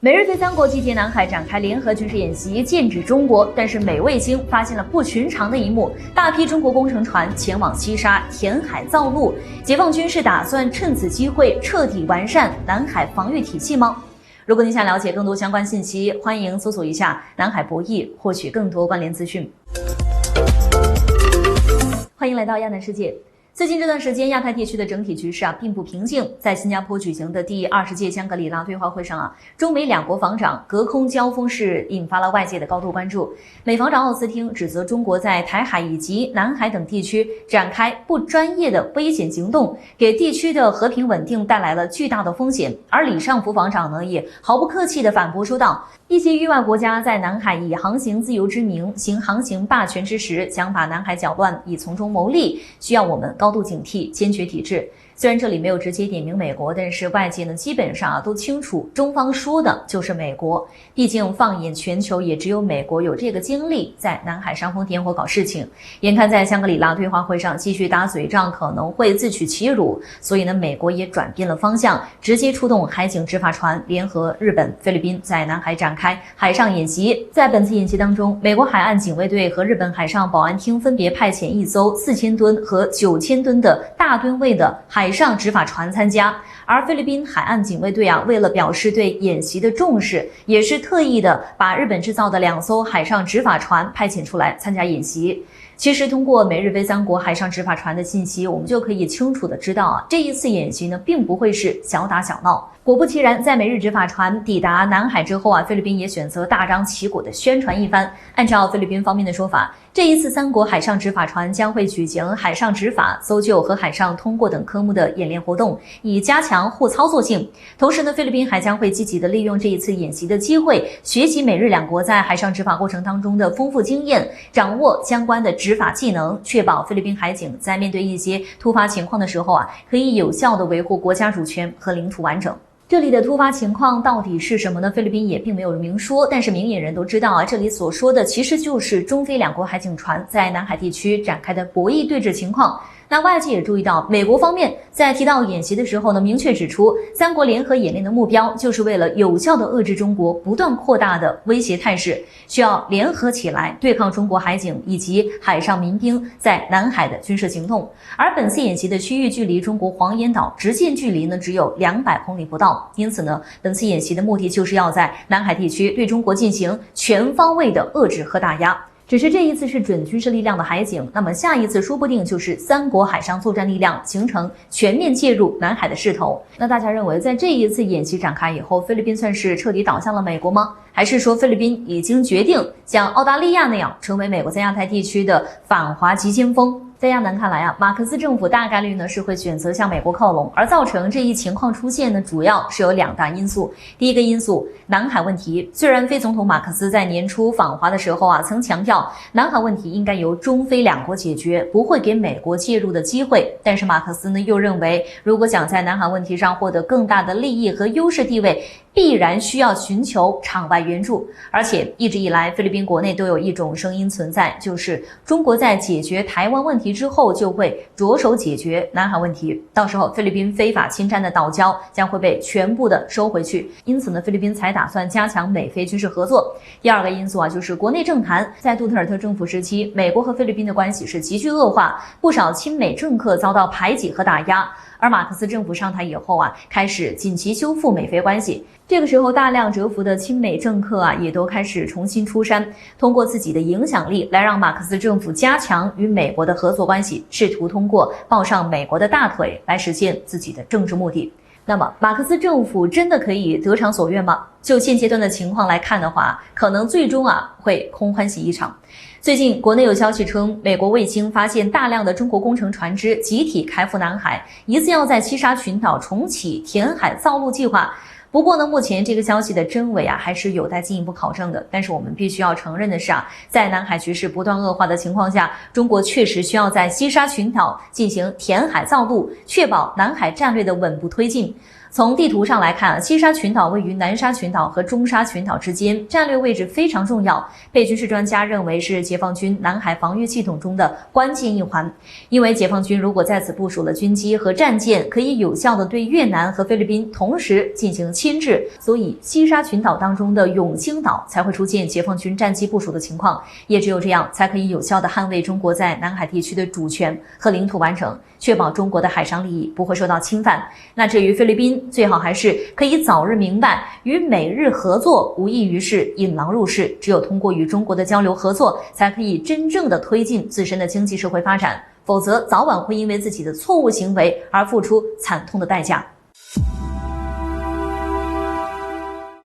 美日菲三国集结南海展开联合军事演习，剑指中国。但是美卫星发现了不寻常的一幕，大批中国工程船前往西沙填海造陆。解放军是打算趁此机会彻底完善南海防御体系吗？如果您想了解更多相关信息，欢迎搜索一下南海博弈，获取更多关联资讯。欢迎来到亚太世界。最近这段时间，亚太地区的整体局势并不平静。在新加坡举行的第20届香格里拉对话会上中美两国防长隔空交锋是引发了外界的高度关注。美防长奥斯汀指责中国在台海以及南海等地区展开不专业的危险行动，给地区的和平稳定带来了巨大的风险。而李尚福防长呢，也毫不客气地反驳说道，一些域外国家在南海以航行自由之名行航行霸权之实，想把南海搅乱，以从中牟利，需要我们高度警惕，坚决抵制。虽然这里没有直接点名美国，但是外界呢基本上都清楚，中方说的就是美国。毕竟放眼全球，也只有美国有这个精力在南海煽风点火搞事情。眼看在香格里拉对话会上继续打嘴仗，可能会自取其辱，所以呢，美国也转变了方向，直接出动海警执法船，联合日本、菲律宾在南海展开海上演习。在本次演习当中，美国海岸警卫队和日本海上保安厅分别派遣一艘4000吨和9000吨的大吨位的海上执法船参加，而菲律宾海岸警卫队为了表示对演习的重视，也是特意的把日本制造的2艘海上执法船派遣出来参加演习。其实通过美日菲三国海上执法船的信息，我们就可以清楚的知道这一次演习呢并不会是小打小闹。果不其然，在美日执法船抵达南海之后菲律宾也选择大张旗鼓的宣传一番。按照菲律宾方面的说法，这一次三国海上执法船将会举行海上执法、搜救和海上通过等科目的演练活动，以加强互操作性。同时呢，菲律宾还将会积极的利用这一次演习的机会，学习美日两国在海上执法过程当中的丰富经验，掌握相关的执法技能，确保菲律宾海警在面对一些突发情况的时候可以有效的维护国家主权和领土完整。这里的突发情况到底是什么呢？菲律宾也并没有明说，但是明眼人都知道这里所说的其实就是中菲两国海警船在南海地区展开的博弈对峙情况。那外界也注意到，美国方面在提到演习的时候呢，明确指出三国联合演练的目标就是为了有效的遏制中国不断扩大的威胁态势，需要联合起来对抗中国海警以及海上民兵在南海的军事行动。而本次演习的区域距离中国黄岩岛直线距离呢只有200公里不到，因此呢，本次演习的目的就是要在南海地区对中国进行全方位的遏制和打压。只是这一次是准军事力量的海警，那么下一次说不定就是三国海上作战力量形成全面介入南海的势头。那大家认为，在这一次演习展开以后，菲律宾算是彻底倒向了美国吗？还是说菲律宾已经决定像澳大利亚那样成为美国在亚太地区的反华急先锋？在亚南看来马克思政府大概率呢是会选择向美国靠拢，而造成这一情况出现呢，主要是有2大因素。第一个因素，南海问题。虽然非总统马克思在年初访华的时候曾强调南海问题应该由中菲两国解决，不会给美国介入的机会，但是马克思呢又认为，如果想在南海问题上获得更大的利益和优势地位，必然需要寻求场外援助。而且一直以来，菲律宾国内都有一种声音存在，就是中国在解决台湾问题之后就会着手解决南海问题，到时候菲律宾非法侵占的岛礁将会被全部的收回去。因此呢，菲律宾才打算加强美菲军事合作。第二个因素就是国内政坛。在杜特尔特政府时期，美国和菲律宾的关系是急剧恶化，不少亲美政客遭到排挤和打压。而马克思政府上台以后开始紧急修复美菲关系。这个时候，大量蛰伏的亲美政客也都开始重新出山，通过自己的影响力来让马克思政府加强与美国的合作关系，试图通过抱上美国的大腿来实现自己的政治目的。那么马克思政府真的可以得偿所愿吗？就现阶段的情况来看的话，可能最终会空欢喜一场。最近国内有消息称，美国卫星发现大量的中国工程船只集体开赴南海，疑似要在西沙群岛重启填海造陆计划。不过呢，目前这个消息的真伪还是有待进一步考证的。但是我们必须要承认的是在南海局势不断恶化的情况下，中国确实需要在西沙群岛进行填海造陆，确保南海战略的稳步推进。从地图上来看，西沙群岛位于南沙群岛和中沙群岛之间，战略位置非常重要，被军事专家认为是解放军南海防御系统中的关键一环。因为解放军如果在此部署了军机和战舰，可以有效地对越南和菲律宾同时进行牵制，所以西沙群岛当中的永兴岛才会出现解放军战机部署的情况。也只有这样，才可以有效地捍卫中国在南海地区的主权和领土完整，确保中国的海上利益不会受到侵犯。那至于菲律宾，最好还是可以早日明白，与美日合作无异于是引狼入室，只有通过与中国的交流合作，才可以真正的推进自身的经济社会发展，否则早晚会因为自己的错误行为而付出惨痛的代价。